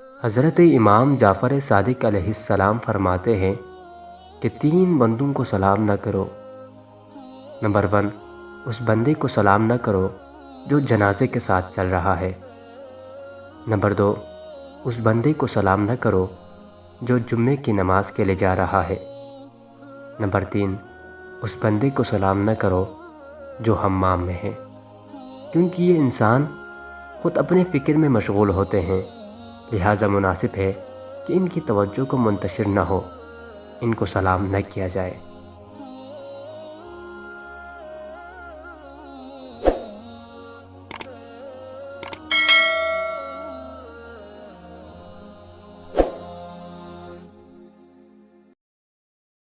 حضرت امام جعفر صادق علیہ السلام فرماتے ہیں کہ 3 بندوں کو سلام نہ کرو۔ نمبر 1، اس بندے کو سلام نہ کرو جو جنازے کے ساتھ چل رہا ہے۔ نمبر 2، اس بندے کو سلام نہ کرو جو جمعے کی نماز کے لیے جا رہا ہے۔ نمبر 3، اس بندے کو سلام نہ کرو جو حمام میں ہے، کیونکہ یہ انسان خود اپنے فکر میں مشغول ہوتے ہیں، لہٰذا مناسب ہے کہ ان کی توجہ کو منتشر نہ ہو، ان کو سلام نہ کیا جائے۔